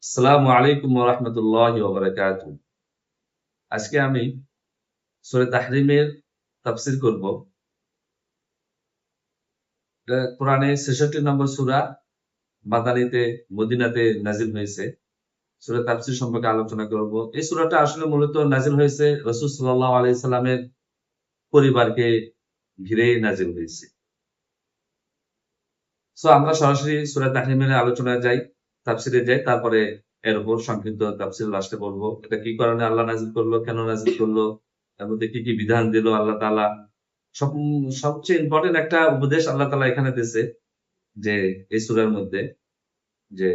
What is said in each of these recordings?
আসসালামু আলাইকুম ওয়া রাহমাতুল্লাহি ওয়া বারাকাতুহু। আজকে আমি সূরা তাহরিমের তাফসীর করব। এটা কোরআনের ৬৬ নম্বর সূরা, মাদানীতে মদিনাতে নাযিল হয়েছে। সূরা তাফসীর সম্পর্কে আলোচনা করব। এই সূরাটা আসলে মূলত নাযিল হয়েছে রাসূল সাল্লাল্লাহু আলাইহি সাল্লামের পরিবারকে ঘিরে নাযিল হয়েছে। আমরা সরাসরি সূরা তাহরিমের আলোচনায় যাই, তাফসীরে যাই, তারপরে এর উপর সংক্ষিপ্ত তাফসীর লাস্টে বলব। এটা কি কারণে আল্লাহ নাযিল করলো, কেন নাযিল করলো, এর মধ্যে কি, কি বিধান দিল আল্লাহ তাআলা। সব সবচেয়ে ইম্পোর্টেন্ট একটা উপদেশ আল্লাহ তাআলা এখানে দিছে যে এই সূরার মধ্যে যে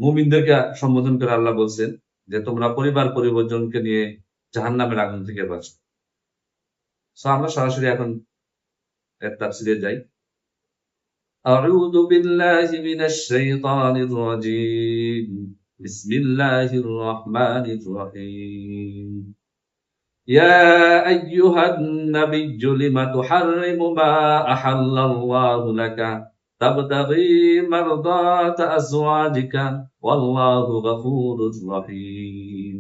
মুমিনদেরকে সম্বোধন করে আল্লাহ বলছেন যে তোমরা পরিবার-পরিজনকে নিয়ে জাহান্নামের আগুন থেকে বাঁচো। আমরা সরাসরি এখন এর তাফসীরে যাই। أعوذ بالله من الشيطان الرجيم بسم الله الرحمن الرحيم يا أيها النبي لم تحرم ما أحل الله لك تبتغي مرضات أزواجك والله غفور رحيم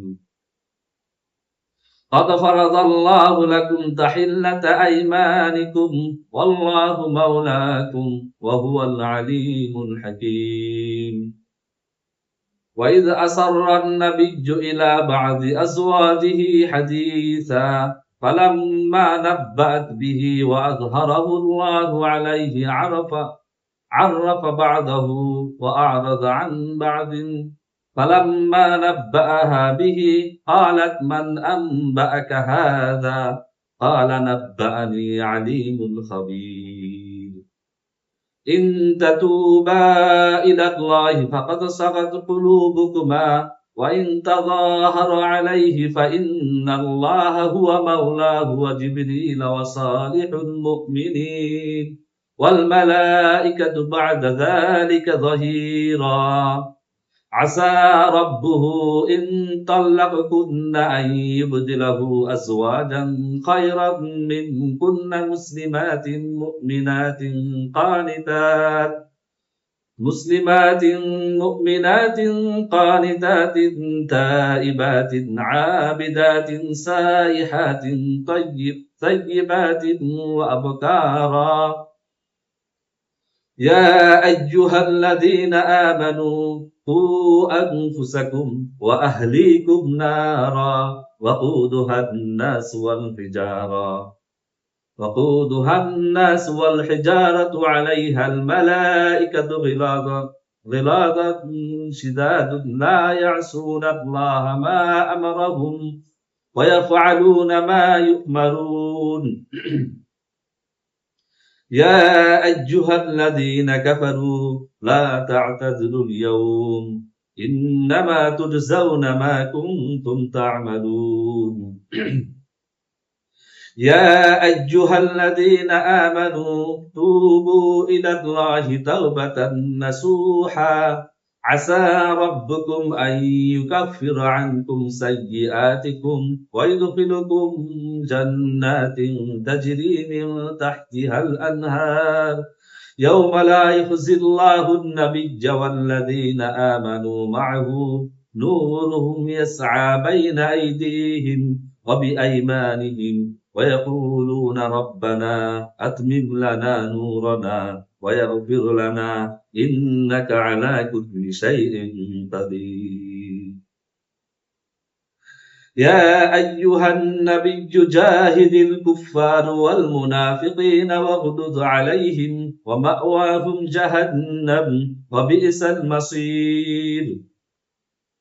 قد فرض الله لكم تحلة أيمانكم والله مولاكم وهو العليم الحكيم وإذ أسر النبي إلى بعض أزواجه حديثا فلما نبأت به وأظهره الله عليه عرف بعضه وأعرض عن بعض فلما نبأها به قالت من أنبأك هذا قال نبأني عليم خبير إن تتوبا إلى الله فقد صغت قلوبكما وإن تظاهر عليه فإن الله هو مولاه وجبريل وصالح المؤمنين والملائكة بعد ذلك ظهيرا عسى ربه إن طلقكن أن يبدله أزواجا خيرا منكن مسلمات مؤمنات قانتات تائبات عابدات سائحات طيبات وأبكارا يا أيها الذين آمنوا قوا أنفسكم وأهليكم نارا وقودها الناس والحجارة عليها الملائكة غلاظ شداد لا يعصون الله ما أمرهم ويفعلون ما يؤمرون يا أيها الذين كفروا لا تعتذروا اليوم إنما تجزون ما كنتم تعملون يا أيها الذين آمنوا توبوا إلى الله توبة نصوحا عسى ربكم أن يكفر عنكم سيئاتكم ويدخلكم جنات تجري من تحتها الأنهار يوم لا يخزي الله النبي والذين آمنوا معه نورهم يسعى بين أيديهم وبأيمانهم ويقولون ربنا أتمم لنا نورنا ويغفر لنا إنك على كل شيء قدير يا أيها النبي جاهد الكفار والمنافقين واغلظ عليهم ومأواهم جهنم وبئس المصير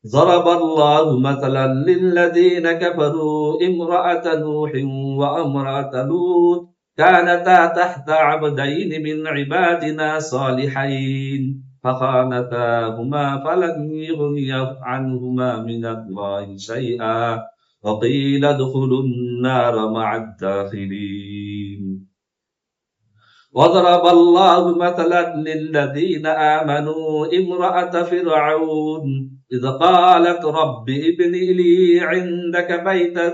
ضرب الله مثلا للذين كفروا امرأة نوح وامرأة لوط كانتا تحت عبدين من عبادنا صالحين فخانتاهما فلم يغنيا عنهما من الله شيئا وقيل ادخلوا النار مع الداخلين وضرب الله مثلا للذين آمنوا امرأة فرعون إذ قالت رب ابن لي عندك بيتا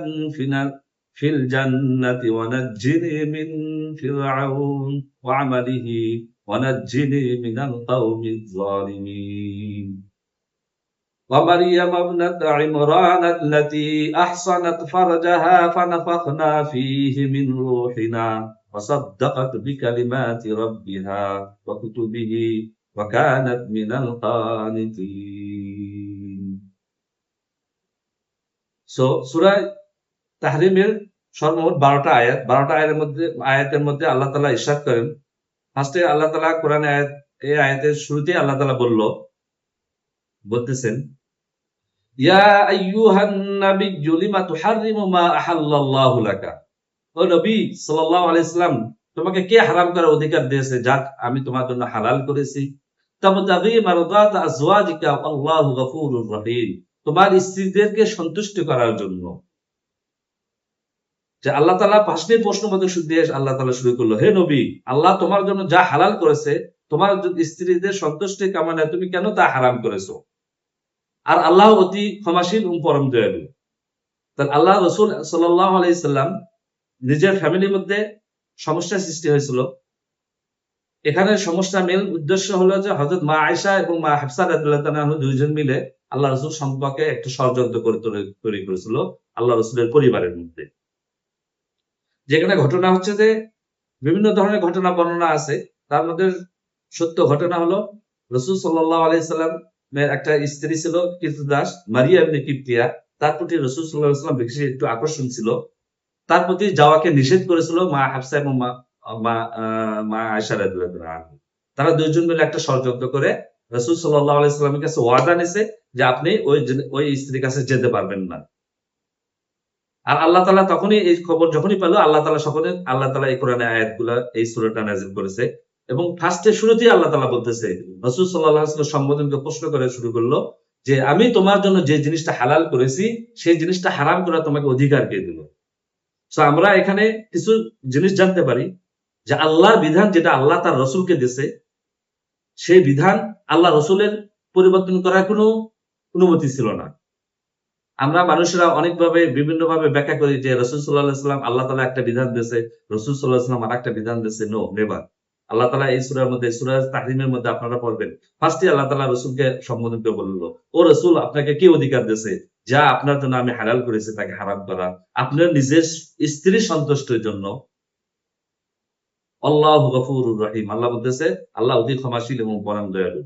في الجنة ونجني من فرعون وعمله ونجني من القوم الظالمين ومريم ابنة عمران التي أحصنت فرجها فنفخنا فيه من روحنا وصدقت بكلمات ربها وكتبه وكانت من القانتين. সূরা তাহরিমের সর্বমোট 12টা আয়াত, 12টা আয়াতের মধ্যে আল্লাহ তাআলা ইরশাদ করেন, ফার্স্টে আল্লাহ তাআলা কোরআনে এই আয়াতের শুরুতে আল্লাহ তাআলা বলতেছেন, ইয়া আইয়ুহান নাবিয়্যু লিমা তুহাররিমু মা আহাল্লাল্লাহু লাকা। ও নবী সাল্লাল্লাহু আলাইহি সাল্লাম, তোমাকে কে হারাম করার অধিকার দিয়েছে যা আমি তোমার জন্য হালাল করেছি? তাবতাগী মারদাত আজওয়াজিকা আল্লাহু গফুরুর রহিম, তোমার স্ত্রীদেরকে সন্তুষ্ট করার জন্য। যে আল্লাহ তাআলা ফার্স্টে প্রশ্ন মধ্যে দিয়ে আল্লাহ তাআলা শুরু করলো, হে নবী, আল্লাহ তোমার জন্য যা হালাল করেছে, তোমার স্ত্রীদের সন্তুষ্টি কামনায় তুমি কেন তা হারাম করেছো? আর আল্লাহ অতি ক্ষমাশীল ও পরম দয়ালু। তাহলে আল্লাহ রাসূল সাল্লাল্লাহু আলাইহি সাল্লাম নিজের ফ্যামিলির মধ্যে সমস্যা সৃষ্টি হয়েছিল। এখানে সমস্যা মেল উদ্দেশ্য হলো যে হযরত মা আয়েশা এবং মা হাফসা রাদিয়াল্লাহু তাআলা দুইজন মিলে আল্লাহ রাসূল সম্পর্কে একটা ষড়যন্ত্র করে তৈরি করেছিল আল্লাহ রাসূলের পরিবারের মধ্যে। যেখানে ঘটনা হচ্ছে যে বিভিন্ন ধরনের ঘটনা বর্ণনা আছে, তার মধ্যে সত্য ঘটনা হলো রাসূল সাল্লাল্লাহু আলাইহি সাল্লামের একটা স্ত্রী ছিল কিরদাস, মারিয়া ইবনে কিবতিয়া। তার প্রতি রাসূল সাল্লাল্লাহু আলাইহি সাল্লাম বেশি একটু আকর্ষণ ছিল। তার প্রতি যাওয়াকে নিষেধ করেছিল মা হাফসা এবং মা আয়েশা রাদিয়াল্লাহু আনহা। তারা দুইজন মিলে একটা ষড়যন্ত্র করে রাসূল সাল্লাল্লাহু আলাইহি সাল্লামের কাছে ওয়াদা নিছে যে আপনি ওই স্ত্রীর কাছে যেতে পারবেন না। আর আল্লাহ তাআলা তখনই এই খবর যখনই পেল, আল্লাহ তাআলা এই কোরআনের আয়াতগুলা, এই সূরাটা নাযিল করেছে। এবং ফার্স্টে শুরুতেই আল্লাহ তাআলা বলতেছে, রাসূল সাল্লাল্লাহু আলাইহি ওয়াসাল্লাম সম্বোধনকে প্রশ্ন করে শুরু করলো যে আমি তোমার জন্য যে জিনিসটা হালাল করেছি সেই জিনিসটা হারাম করা তোমাকে অধিকার কে দিল? সো আমরা এখানে কিছু জিনিস জানতে পারি যে আল্লাহর বিধান যেটা আল্লাহ তার রাসূলকে দিয়েছে, সেই বিধান আল্লাহ রাসূলের পরিবর্তন করার কোনো অনুমতি ছিল না। আমরা মানুষরা অনেকভাবে বিভিন্নভাবে ব্যাখ্যা করি যে রাসূল সাল্লাল্লাহু আলাইহি ওয়াসাল্লাম আল্লাহ তাআলা একটা বিধান দিয়েছে, রাসূল সাল্লাল্লাহু আলাইহি ওয়াসাল্লাম আরেকটা বিধান দিয়েছে। No, never. আল্লাহ তাআলা এই সূরার মধ্যে, সূরা তাহরিমের মধ্যে আপনারা পড়বেন, ফার্স্টে আল্লাহ তাআলা রাসূলকে সম্বোধন করে বলল, ও রাসূল, আপনাকে কে অধিকার দিয়েছে যা আপনার জন্য আমি হালাল করেছি তাকে হারাম করা আপনার নিজের স্ত্রীর সন্তুষ্টির জন্য? আল্লাহু গফুরুর রহিম, আল্লাহ বলতেছে আল্লাহ অতি ক্ষমাশীল এবং পরম দয়ালু।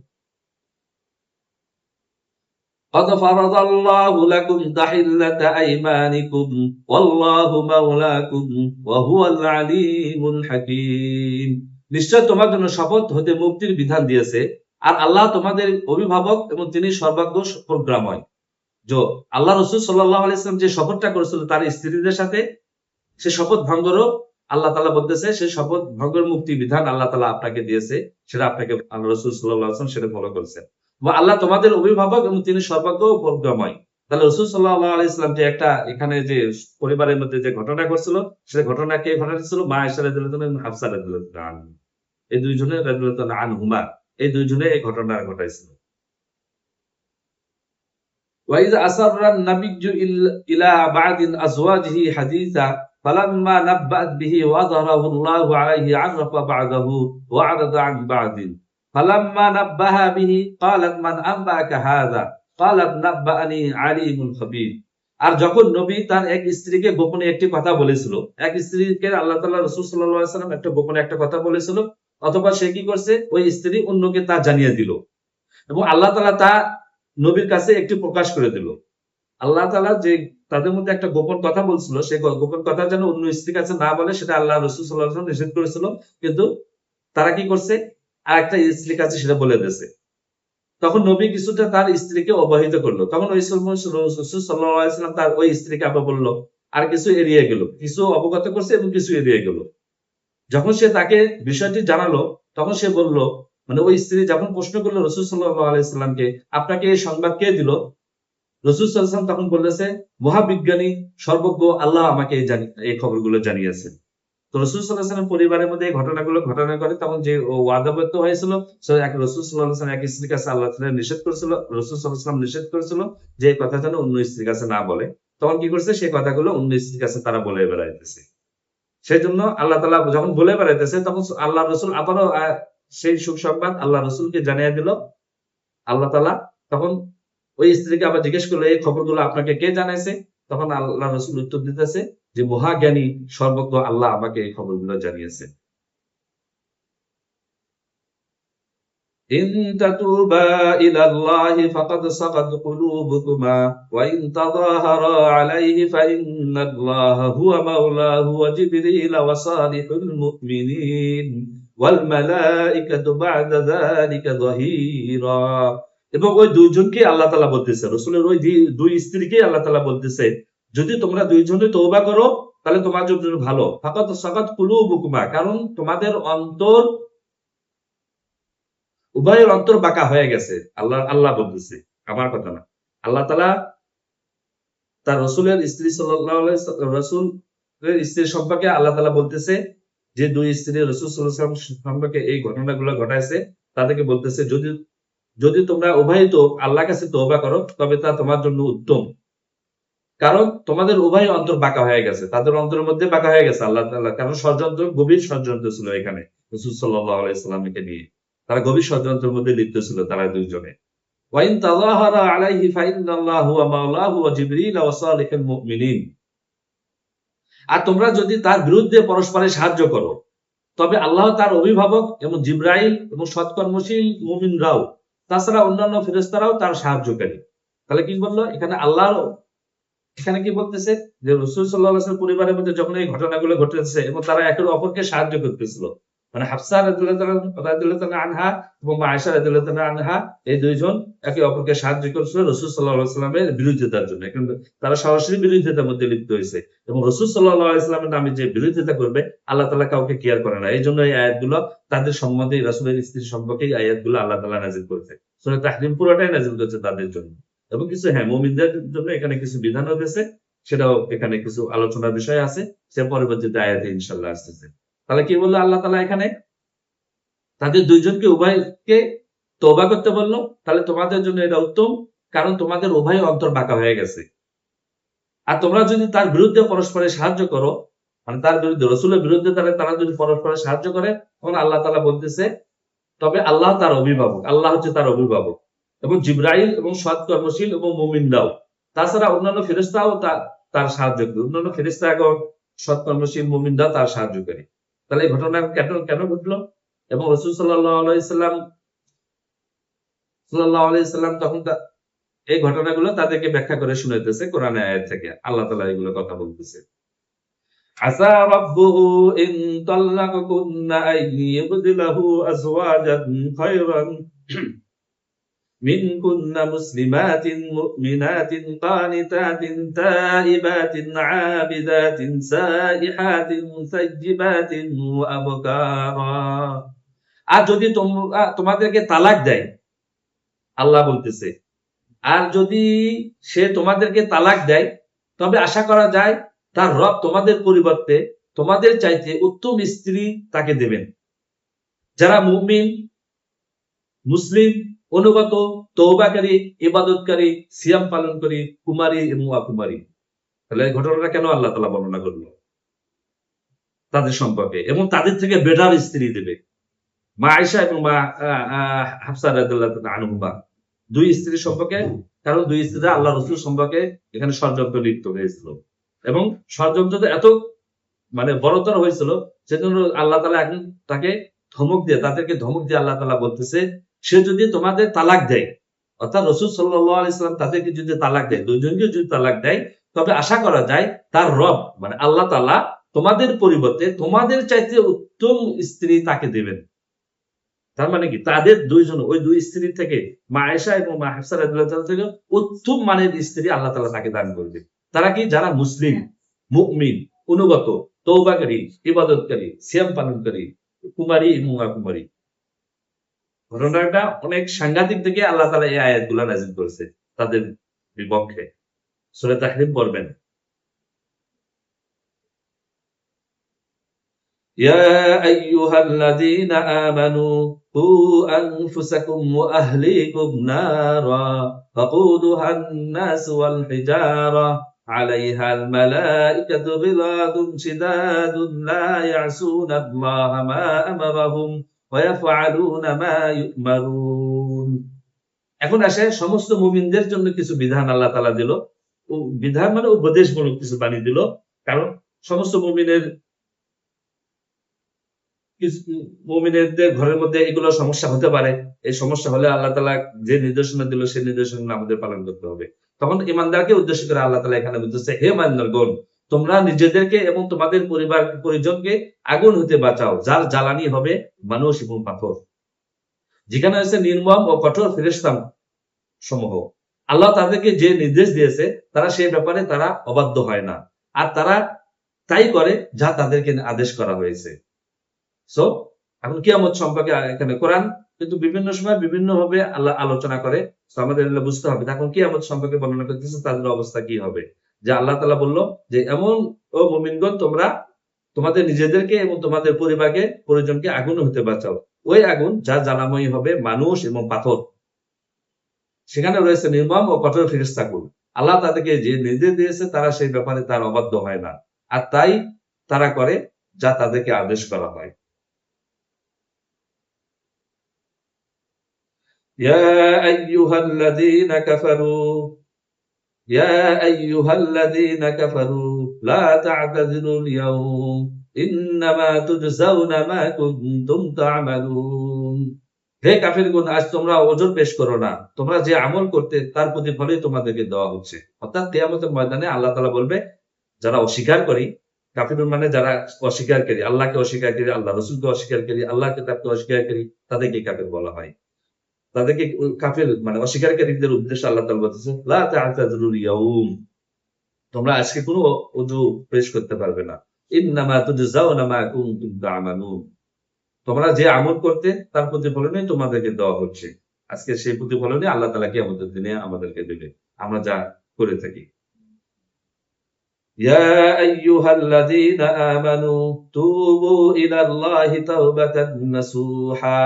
قد فرض الله لكم تحلة أيمانكم والله مولاكم وهو العليم الحكيم। নিশ্চয় তোমার জন্য শপথ হতে মুক্তির বিধান দিয়েছে, আর আল্লাহ তোমাদের অভিভাবক এবং তিনি সর্বাজ্ঞ প্রজ্ঞাময়। আল্লাহ রাসূল সাল্লাল্লাহু আলাইহি ওয়াসাল্লাম যে শপথটা করেছিল তার স্ত্রীদের সাথে, সে শপথ ভঙ্গেরও আল্লাহ তাআলা বলতেছে সেই শপথ ভঙ্গের মুক্তি বিধান আল্লাহ তাআলা আপনাকে দিয়েছে, সেটা আপনাকে আল্লাহ রাসূল সাল্লাল্লাহু আলাইহি ওয়াসাল্লাম সেটা ফলো করেছেন। আল্লাহ তোমাদের অভিভাবক এবং তিনি সর্বাজ্ঞ ও প্রজ্ঞাময়। তাহলে রাসূল সাল্লাল্লাহু আলাইহি ওয়াসাল্লাম যে একটা এখানে যে পরিবারের মধ্যে যে ঘটনা ঘটছিল, সেই ঘটনা কে ঘটাচ্ছিল? মা আয়েশা রাদিয়াল্লাহু আনহা এবং হাফসা রাদিয়াল্লাহু আনহা, এই দুইজনে রাদিয়াল্লাহু আনহুমা, এই দুইজনে এই ঘটনা ঘটাইছিল। وَإِذْ أَسَرَّ النَّبِيُّ إِلَى بَعْضِ أَزْوَاجِهِ حَدِيثًا فَلَمَّا نَبَّأَتْ بِهِ وَأَظْهَرَهُ اللَّهُ عَلَيْهِ عَرَّفَ بَعْضَهُ وَأَعْرَضَ عَنْ بَعْضٍ فَلَمَّا نَبَّهَا بِهِ قَالَتْ مَنْ أَنبَأَكَ هَذَا قَالَتْ نَبَّأَنِي عَلِيمٌ خَبِيرٌ। আর যখন নবী তার এক স্ত্রীকে গোপনে একটি কথা বলেছিল, এক স্ত্রীকে আল্লাহ তাআলা রাসূল সাল্লাল্লাহু আলাইহি ওয়াসাল্লাম একটা গোপনে একটা কথা বলেছিল, অথবা সে কি করছে, ওই স্ত্রী অন্যকে তা জানিয়ে দিল এবং আল্লাহ তাআলা তা নবীর কাছে একটু প্রকাশ করে দিল। আল্লাহ তাআলা যে তাদের মধ্যে একটা গোপন কথা বলছিল, সেই গোপন কথা যেন অন্য স্ত্রীর কাছে না বলে সেটা আল্লাহ রাসূল সাল্লাল্লাহু আলাইহি ওয়াসাল্লাম নিষেধ করেছিল, কিন্তু তারা কি করছে, আরেকটা স্ত্রীর কাছে সেটা বলে দিয়েছে। তখন নবী কিছুটা তার স্ত্রীকে অবহিত করলো, তখন ওই রাসূল সাল্লাল্লাহু আলাইহি ওয়াসাল্লাম তার ওই স্ত্রীকে আবার বলল, আর কিছু এড়িয়ে গেল, কিছু অবগত করছে এবং কিছু এড়িয়ে গেল। যখন সে তাকে বিষয়টি জানালো, তখন সে বলল, মানে ওই স্ত্রী যখন প্রশ্ন করলো রাসূল সাল্লাল্লাহু আলাইহি ওয়াসাল্লামকে, আপনাকে এই সংবাদ কে দিল? রাসূল সাল্লাল্লাহু আলাইহি ওয়াসাল্লাম তখন বললেছে, মহাবিজ্ঞানী সর্বজ্ঞ আল্লাহ আমাকে এই খবরগুলো জানিয়েছেন। তো রাসূল সাল্লাল্লাহু আলাইহি ওয়াসাল্লাম পরিবারের মধ্যে এই ঘটনা করে তখন যে ওয়াদাবদ্ধ হয়েছিল, সে এক রাসূল সাল্লাল্লাহু আলাইহি ওয়াসাল্লাম এক স্ত্রীর কাছে আল্লাহ তাআলা নিষেধ করেছিল, রাসূল সাল্লাল্লাহু আলাইহি ওয়াসাল্লাম নিষেধ করেছিল যে এই কথা যেন অন্য স্ত্রীর কাছে না বলে। তখন কি করছে, সেই কথাগুলো অন্য স্ত্রীর কাছে তারা বলে বেড়াইতেছে। সেই জন্য আল্লাহ তাআলা যখন বলে বেড়াইতেছে, তখন আল্লাহ রাসূল আবারও সেই সুসংবাদ আল্লাহ রসুলকে জানিয়ে দিল আল্লাহ তাআলা। তখন ওই স্ত্রীকে আবার জিজ্ঞেস করলো, এই খবরগুলো আপনাকে কে জানাইছে? তখন আল্লাহ রসুল উত্তর দিতেছে যে মহাজ্ঞানী সর্বজ্ঞ আল্লাহ আমাকে এই খবরগুলো জানিয়েছে। ইন তাতুবা ইলাল্লাহি ফাকাদ সাগাত কুলুবুকুমা ওয়া ইন তাযাহারা আলাইহি ফাইন্নাল্লাহা হুয়া মাওলাহু ওয়া জিবরিল ওয়া সালিহুল মুমিনিন ওয়াল মালাইকাতু বা'দা যালিকা যাহিরা। এবং ওই দুইজনকে আল্লাহ তাআলা বলতেছে, রাসূলের ওই দুই স্ত্রীকে আল্লাহ তাআলা বলতেছে, যদি তোমরা দুইজনে তওবা করো তাহলে তোমার জন্য ভালো। ফাকাদ সাগাত কুলুবুকুমা, কারণ তোমাদের অন্তর, উভয়ের অন্তর বাঁকা হয়ে গেছে। আল্লাহ বলতেছে, আমার কথা না। আল্লাহ তাআলা তার রসুলের স্ত্রী সাল্লাল্লাহু আলাইহি রসুলের স্ত্রী সম্পর্কে আল্লাহ তাআলা বলতেছে, যে দুই স্ত্রী রসুল সাল্লাল্লাহু আলাইহি ওয়াসাল্লাম সম্পর্কে এই ঘটনাগুলো ঘটাইছে, তাদেরকে বলতেছে যদি যদি তোমরা উভয় তো আল্লাহর কাছে তওবা করো তবে তা তোমার জন্য উত্তম, কারণ তোমাদের উভয় অন্তর বাঁকা হয়ে গেছে। তাদের অন্তরের মধ্যে বাঁকা হয়ে গেছে আল্লাহ তাআলা, কারণ ষড়যন্ত্র, গভীর ষড়যন্ত্র ছিল এখানে রাসূল সাল্লাল্লাহু আলাইহি সাল্লামকে নিয়ে। তারা গভীর ষড়যন্ত্রের মধ্যে লিপ্ত ছিল তারা দুইজনে। ওয়াইন তাযাহারা আলাইহি ফাইন্নাল্লাহা হুয়া মাওলাহু ওয়া জিবরিল ওয়া সালিহুল মুমিনিন। আর তোমরা যদি তার বিরুদ্ধে পরস্পরের সাহায্য করো তবে আল্লাহ তার অভিভাবক এবং জিবরাইল এবং সৎকর্মশীল মুমিনরাও, তাছাড়া অন্যান্য ফেরেশতারাও তার সাহায্যকারী। তাহলে কি বললো এখানে আল্লাহ, এখানে কি বলতেছে যে রাসূল সাল্লাল্লাহু আলাইহি ওয়াসাল্লাম পরিবারের মধ্যে যখন এই ঘটনাগুলো ঘটেছে এবং তারা একে অপরকে সাহায্য করতেছিল, মানে হাফসা রাদিয়াল্লাহু আনহা এবং আয়েশা রাদিয়াল্লাহু আনহা, এই দুইজন একে অপরকে সাহায্য করছিল রাসূল সাল্লাল্লাহু আলাইহি ওয়াসাল্লামের বিরোধিতার জন্য। কিন্তু তারা সরাসরি বিরোধিতার মধ্যে লিপ্ত হয়েছে এবং রাসূল সাল্লাল্লাহু আলাইহি ওয়াসাল্লামের নামে যে বিরোধিতা করবে আল্লাহ তাআলা কাউকে কেয়ার করে না। এই জন্য এই আয়াতগুলো তাদের সম্বন্ধে, রাসূলের স্ত্রী সম্পর্কে এই আয়াতগুলো আল্লাহ তাআলা নাযিল করেছে। সূরা তাহরিম পুরোটাই নাযিল করেছে তাদের জন্য, এবং কিছু মুমিনদের জন্য এখানে কিছু বিধানও দিয়েছে, সেটাও এখানে কিছু আলোচনার বিষয় আছে, সে পরবর্তীতে আয়াতে ইনশাআল্লাহ আসতেছে। তাহলে কি বললো আল্লাহ তাআলা এখানে? তাদের দুইজনকে, উভয়কে তওবা করতে বললো, তাহলে তোমাদের জন্য এটা উত্তম, কারণ তোমাদের উভয় অন্তর বাঁকা হয়ে গেছে। আর তোমরা যদি তার বিরুদ্ধে পরস্পরের সাহায্য করো, মানে তার বিরুদ্ধে, রাসূলের বিরুদ্ধে তারা যদি পরস্পরের সাহায্য করে, তখন আল্লাহ তাআলা বলতেছে তবে আল্লাহ তার অভিভাবক, আল্লাহ হচ্ছে তার অভিভাবক, এবং জিবরাইল এবং সৎকর্মশীল এবং মুমিনরাও, তাছাড়া অন্যান্য ফেরেশতাও তার সাহায্য করে, অন্যান্য ফেরেশতা এবং সৎকর্মশীল মুমিনরা তার সাহায্যকারী। তাহলে এই ঘটনা কেন ঘটলো? এবং রাসূল সাল্লাল্লাহু আলাইহি সাল্লাম তখন এই ঘটনাগুলো তাদেরকে ব্যাখ্যা করে শুনাইতেছে কোরআনের আয়াত থেকে। আল্লাহ তাআলা এগুলো কথা বলতেছে। আসা রাব্বুহু ইন তাল্লাকাকুন্না আন ইবদিলাহু আজওয়াজান খায়রান মিনকুন্না মুসলিমাতিন মুমিনাতিন কানিতাতিন তাইবাতিন আবিদাতিন সাইহাতিন সাইয়্যিবাতিন ওয়া আবকারা। আর যদি তোমাদেরকে তালাক দেয়, আল্লাহ বলতেছে, আর যদি সে তোমাদেরকে তালাক দেয় তবে আশা করা যায় তার রব তোমাদের পরিবর্তে তোমাদের চাইতে উত্তম স্ত্রী তাকে দেবেন, যারা মুমিন, মুসলিম, অনুগত, তওবাকারী, ইবাদতকারী, সিয়াম পালনকারী, কুমারী এবং অকুমারী। তাহলে এই ঘটনাটা কেন আল্লাহ তাআলা বর্ণনা করলো তাদের সম্পর্কে, এবং তাদের থেকে বেটার স্ত্রী দেবে। মা আয়েশা এবং মা হাফসা রাদিয়াল্লাহু আনহুমা, দুই স্ত্রী সম্পর্কে, কারণ দুই স্ত্রীরা আল্লাহ রাসূল সম্পর্কে এখানে ষড়যন্ত্র লিপ্ত হয়েছিল, এবং ষড়যন্ত্রটা এত বড়তর হয়েছিল, সেজন্য আল্লাহ তাআলা এখন তাকে তাদেরকে ধমক দিয়ে আল্লাহ তাআলা বলতেছে, সে যদি তোমাদের তালাক দেয়, অর্থাৎ রাসূল সাল্লাল্লাহু আলাইহি ওয়াসাল্লাম তাদেরকে যদি তালাক দেয়, দুইজনকে যদি তালাক দেয়, তবে আশা করা যায় তার রব আল্লাহ তাআলা তোমাদের পরিবর্তে তোমাদের চাইতে উত্তম স্ত্রী তাকে দেবেন। তার মানে কি, তাদের দুইজন, ওই দুই স্ত্রী থেকে, মা আয়েশা এবং মা হাফসা রাদিয়াল্লাহু তাআলা থেকে উত্তম মানের স্ত্রী আল্লাহ তাআলা তাকে দান করবে। তারা কি? যারা মুসলিম, মুমিন, অনুগত, তওবাকারী, ইবাদতকারী, সিয়াম পালনকারী, কুমারী এবং অকুমারী। ঘটনাটা অনেক সাংঘাতিক থেকে আল্লাহ তাআলা এই আয়াতগুলো নাযিল করেছে তাদের বিপক্ষে। সূরা তাহরিম পড়বেন। يا أيها الذين آمنوا قوا أنفسكم وأهليكم نارا وقودها الناس والحجارة عليها الملائكة غلاظ شداد لا يعصون الله ما أمرهم ওয়ায়াফআলুনা মা ইউমারুন। এখন আসে সমস্ত মুমিনদের জন্য কিছু বিধান আল্লাহ তাআলা দিল। বিধান মানে উপদেশমূলক কিছু বাণী দিল। কারণ সমস্ত মুমিনদের ঘরের মধ্যে এগুলো সমস্যা হতে পারে। এই সমস্যা হলে আল্লাহ তাআলা যে নির্দেশনা দিল সেই নির্দেশনা আমাদের পালন করতে হবে। তখন ঈমানদারকে উদ্দেশ্য করে আল্লাহ তাআলা এখানে বলতেছে, হে ঈমানদারগণ, তোমরা নিজেদেরকে এবং তোমাদের পরিবার পরিজনকে আগুন হতে বাঁচাও, যার জ্বালানি হবে মানুষ এবং পাথর। যেখানে আছে নির্মম ও কঠোর ফেরেশতা সমূহ। আল্লাহ তাদেরকে যে নির্দেশ দিয়েছে তারা সেই ব্যাপারে তারা অবাধ্য হয় না, আর তারা তাই করে যা তাদেরকে আদেশ করা হয়েছে। সো এখন কিয়ামত সম্পর্কে এখানে কোরআন কিন্তু বিভিন্ন সময় বিভিন্ন ভাবে আল্লাহ আলোচনা করে। তো আমাদের এগুলো বুঝতে হবে। এখন কিয়ামত সম্পর্কে বর্ণনা করতেছে তাদের অবস্থা কি হবে। যে আল্লাহ তাআলা বলল যে এমন ও মুমিনগণ, তোমরা তোমাদের নিজেদেরকে এবং তোমাদের পরিজনকে আগুন হতে বাঁচাও, ওই আগুন যা জ্বালাময়ী হবে মানুষ এবং পাথর। সেখানে রয়েছে নির্মম ও কঠোর ফেরেশতাকুল। আল্লাহ তাদেরকে যে নির্দেশ দিয়েছে তারা সেই ব্যাপারে তার অবাধ্য হয় না, আর তাই তারা করে যা তাদেরকে আদেশ করা হয়। يا أيها الذين كفروا يا أيها الذين كفروا لا تعتذروا اليوم إنما تجزون ما كنتم تعملون। হে কাফিরগণ, আজ তোমরা ওজর পেশ করো না, তোমরা যে আমল করতে তার প্রতিফলই তোমাদেরকে দেওয়া হচ্ছে। অর্থাৎ কিয়ামতের ময়দানে আল্লাহ তাআলা বলবে, যারা অস্বীকার করি, কাফিরুন মানে যারা অস্বীকারকারী, আল্লাহকে অস্বীকারকারী, আল্লাহ রাসূলকে অস্বীকারকারী, আল্লাহ কিতাবকে অস্বীকারকারী, তাদেরকে কাফির বলা হয়। তাদেরকে কাফির মানে অস্বীকারীদের উদ্দেশ্যে আল্লাহ তাআলা বলতেছেন, লা তা'তাযিরুল ইয়াউম, তোমরা আজকে কোনো ওযু পেশ করতে পারবে না। ইন্নামা তুজজাউনা মা কুনতুম তা'মালুন, তোমরা যে আমল করতে তার প্রতিফলনই তোমাদেরকে দেওয়া হচ্ছে। আজকে সেই প্রতিফলনই আল্লাহ তাআলা কিয়ামতের দিনে আমাদেরকে দেবে, আমরা যা করে থাকি। ইয়া আইয়ুহাল্লাযীনা আমানু তুবু ইলাল্লাহি তাওবাতান নাসুহা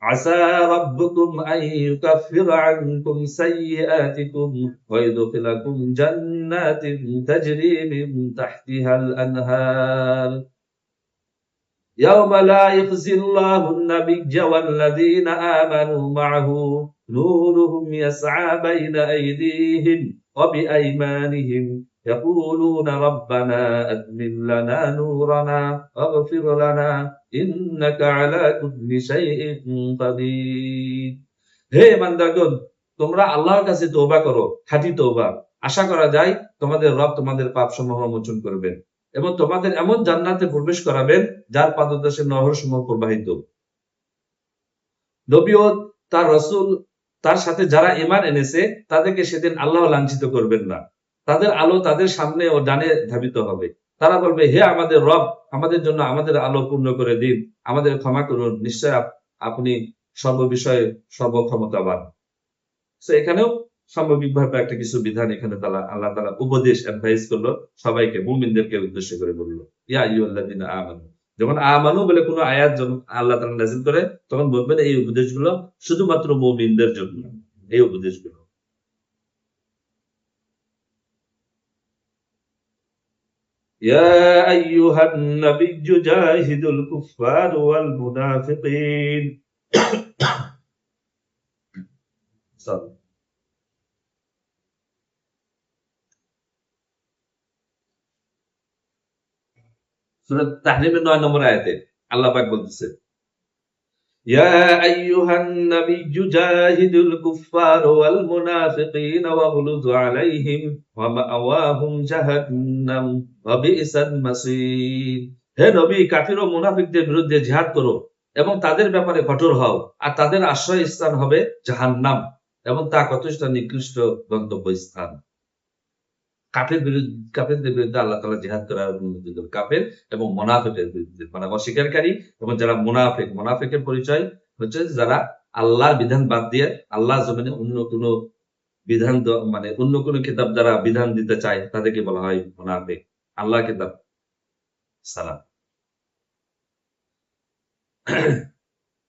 عسى ربكم أن يكفر عنكم سيئاتكم ويدخلكم جنات تجري من تحتها الأنهار يوم لا يخزي الله النبي والذين آمنوا معه نورهم يسعى بين أيديهم وبأيمانهم يقولون ربنا أتمم لنا نورنا واغفر لنا إنك على كل شيء قدير। হে বান্দাগণ, তোমরা আল্লাহর কাছে তওবা করো, খাঁটি তওবা। আশা করা যায় তোমাদের রব তোমাদের পাপসমূহ মোচন করবেন এবং তোমাদের এমন জান্নাতে প্রবেশ করাবেন যার পাদদেশে নহরসমূহ প্রবাহিত। নবী ও তার রাসূল তার সাথে যারা ঈমান এনেছে তাদেরকে সেদিন আল্লাহ লাঞ্ছিত করবেন না। তাদের আলো তাদের সামনে ও ডানে ধাবিত হবে। তারা বলবে, হে আমাদের রব, আমাদের জন্য আমাদের আলো পূর্ণ করে দিন, আমাদের ক্ষমা করুন, নিশ্চয় আপনি সর্ববিষয়ে সর্বক্ষমতাবান। তো এখানেও সামগ্রিকভাবে একটা কিছু বিধান এখানে আল্লাহ তাআলা উপদেশ অ্যাডভাইস করলো সবাইকে, মুমিনদেরকে উদ্দেশ্য করে বললো, ইয়া আইয়ুহাল্লাযীনা আমানু। যখন আমানু বলে কোনো আয়াত যখন আল্লাহ তাআলা নাযিল করে তখন বলবেন এই উপদেশগুলো শুধুমাত্র মুমিনদের জন্য, এই উপদেশগুলো। ইয়া আইয়ুহান নাবিয়্যু জাহিদুল কুফফার ওয়াল মুনাফিকিন। সূরা তাহরিমের 9 নম্বর আয়াতে আল্লাহ পাক বলতেছে, ইয়া আইয়ুহান নাবিয়্যু জাহিদুল কুফফার ওয়াল মুনাফিকিন ওয়াগলুজ আলাইহিম ওয়া মাআওয়াহুম জাহান্নাম ওয়া বি'সাল মাসীর। হে নবী, কাফির ও মুনাফিকদের বিরুদ্ধে জিহাদ করো এবং তাদের ব্যাপারে কঠোর হও, আর তাদের আশ্রয় স্থান হবে জাহান্নাম এবং তা কতটা নিকৃষ্ট গন্তব্যস্থান। কাফেরদের বিরুদ্ধে আল্লাহ তাআলা জিহাদ করার অনুমতি দেন। কাফের এবং মুনাফিকের বিরুদ্ধে, মানে অস্বীকারী এবং যারা মুনাফিকের পরিচয় হচ্ছে যারা আল্লাহর বিধান বাদ দিয়ে আল্লাহর জমিনে অন্য কোন বিধান মানে অন্য কোন কিতাব যারা বিধান দিতে চায় তাদেরকে বলা হয় মুনাফিক, আল্লাহ কিতাব ছাড়া।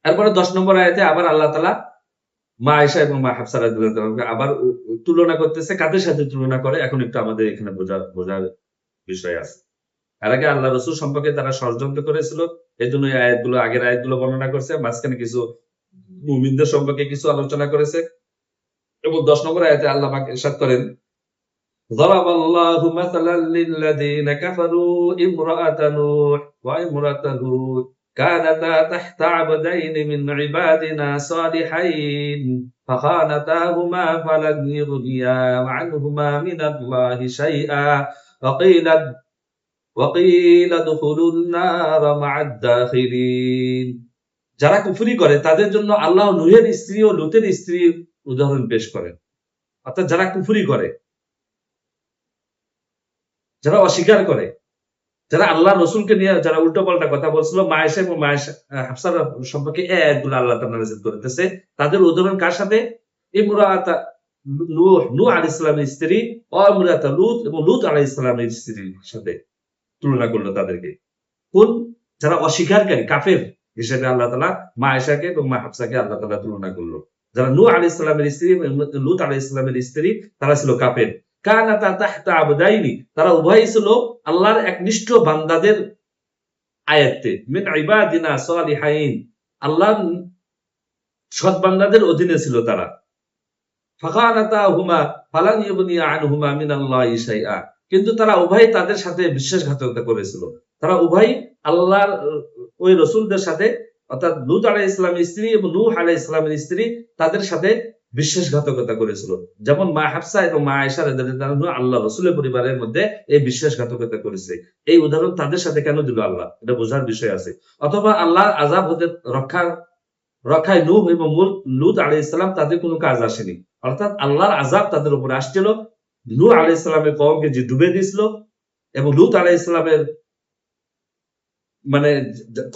এরপরে 10 নম্বর আয়াতে আবার আল্লাহ তাআলা মা আয়েশা এবং মা হাফসা রাদিয়াল্লাহু আনহা আবার তুলনা করতেছে। কাদের সাথে তুলনা করে এখন একটু আমাদের এখানে বোঝার বিষয় আছে। এর আগে আল্লাহ রসুল সম্পর্কে তারা ষড়যন্ত্র করেছিল, এই জন্য এই আয়াতগুলো, আগের আয়াতগুলো বর্ণনা করছে, মাঝখানে কিছু মুমিনদের সম্পর্কে কিছু আলোচনা করেছে। এবং 10 নম্বর আয়াতে আল্লাহ পাক ইরশাদ করেন, ضرب الله مثلا للذين كفروا امرأة نوح وامرأة هود كانتا تحت عبدين من عبادنا صالحين فخانتاهما فلم يغنيا عنهما من الله شيئا وقيل ادخلوا النار مع الداخلين। যারা কুফরি করে তাদের জন্য আল্লাহ নূহের স্ত্রী ও লুতের স্ত্রী উদাহরণ পেশ করেন। অর্থাৎ যারা কুফরি করে, যারা অস্বীকার করে, যারা আল্লাহ রসুলকে নিয়ে যারা উল্টো পাল্টা কথা বলছিল, মায়েশা এবং হাফসার সম্পর্কে এই আয়াতগুলো আল্লাহ তাআলা নাযিল করতেছে, তাদের উদাহরণ কার সাথে? ইমরাআতা নূহ আলাইহিস সালামের স্ত্রী ও ইমরাআতা লূত এবং লূত আলাইহিস সালামের স্ত্রীর সাথে তুলনা করলো তাদেরকে। কোন? যারা অস্বীকারী, কাফের হিসেবে আল্লাহ তাআলা মায়েশাকে এবং হাফসাকে আল্লাহ তাআলা তুলনা করলো। যারা নূহ আলাইহিস সালামের স্ত্রী এবং লূত আলাইহিস সালামের স্ত্রী, তারা ছিল কাফের। কানাতা তাহতা আবদাইনি, তারা উভয়ই ছিল আল্লাহর একনিষ্ঠ বান্দাদের আয়াতে, মিন ইবাদিনা সালিহাইন, আল্লাহর সৎ বান্দাদের অধীনে ছিল তারা। ফাখানাতাহুমা ফালান ইউগনিয়া আনহুমা মিনাল্লাহি শাইআ, কিন্তু তারা উভয় তাদের সাথে বিশ্বাসঘাতকতা করেছিল। তারা উভয় আল্লাহর ওই রাসূলদের সাথে, অর্থাৎ লূত আলাইহিস সালামের স্ত্রী এবং নূহ আলাইহিস সালামের স্ত্রী, তাদের সাথে বিশ্বাসঘাতকতা করেছিল। যেমন মা হাফসা এবং মা আয়েশা রাদিয়াল্লাহু আনহা আল্লাহ রাসূলের পরিবারের মধ্যে এই বিশ্বাসঘাতকতা করেছে। এই উদাহরণ তাদের সাথে কেন দিল আল্লাহ, এটা বোঝার বিষয় আছে। অথবা আল্লাহর আযাব হতে রক্ষায় নূহ এবং লূত আলাইহিস সালাম তাদের কোনো কাজ আসেনি। অর্থাৎ আল্লাহর আযাব তাদের উপরে আসছিল। নূহ আলাইহিস সালামের কওমকে যে ডুবে দিয়েছিল এবং লূত আলাইহিস সালামের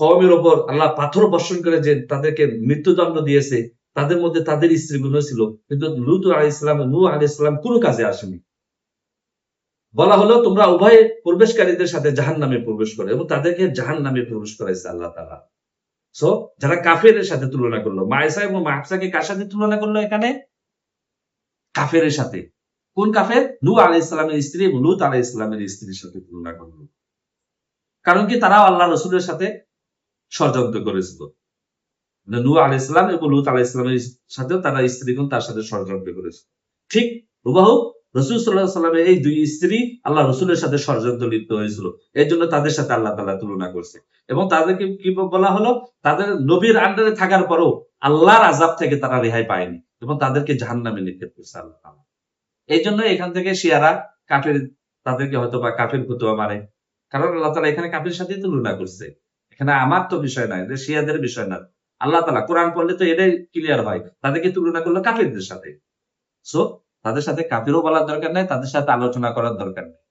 কওমের উপর আল্লাহ পাথর বর্ষণ করে যে তাদেরকে মৃত্যুদণ্ড দিয়েছে, তাদের মধ্যে তাদের স্ত্রীগুলো ছিল, কিন্তু লূত আলাইহিস সালাম, নূহ আলাইহিস সালাম কোনো কাজে আসেনি। বলা হলো তোমরা উভয় প্রবেশকারীদের সাথে জাহান্নামে প্রবেশ করে, এবং তাদেরকে জাহান্নামে প্রবেশ করাইছে আল্লাহ তাআলা। সো যারা কাফেরের সাথে তুলনা করলো, মায়েশা এবং হাফসাকে কার সাথে তুলনা করলো? এখানে কাফেরের সাথে। কোন কাফের? নূহ আলাইহিস সালামের স্ত্রী এবং লূত আলাইহিস সালামের স্ত্রীর সাথে তুলনা করলো। কারণ কি? তারা আল্লাহ রাসূলের সাথে ষড়যন্ত্র করেছিল। নূহ আলাইহিস সালাম এবং লূত আলাইহিস সালামের সাথেও তারা স্ত্রীগণ তার সাথে ষড়যন্ত্র করেছে। ঠিক হুবহু রাসূল সাল্লাল্লাহু আলাইহি ওয়াসাল্লামের এই দুই স্ত্রী আল্লাহ রাসূলের সাথে ষড়যন্ত্র লিপ্ত হয়েছিল। এর জন্য তাদের সাথে আল্লাহ তাআলা তুলনা করছে। এবং তাদেরকে কি বলা হলো? তাদের নবীর আন্ডারে থাকার পরও আল্লাহর আযাব থেকে তারা রেহাই পায়নি এবং তাদেরকে জাহান্নামে নিক্ষেপ করছে আল্লাহ তাআলা। এই জন্য এখান থেকে শিয়ারা কাফের, তাদেরকে হয়তো বা কাফের ফতোয়া মারে, কারণ আল্লাহ তাআলা এখানে কাফের সাথে তুলনা করছে। এখানে আমার তো বিষয় না, এটা শিয়াদের বিষয় না। আল্লাহ তাআলা কোরআন পড়লে তো এটাই ক্লিয়ার হয়, তাদেরকে তুলনা করলো কাফেরদের সাথে। সো তাদের সাথে কাফেরও বলার দরকার নাই, তাদের সাথে আলোচনা করার দরকার নেই।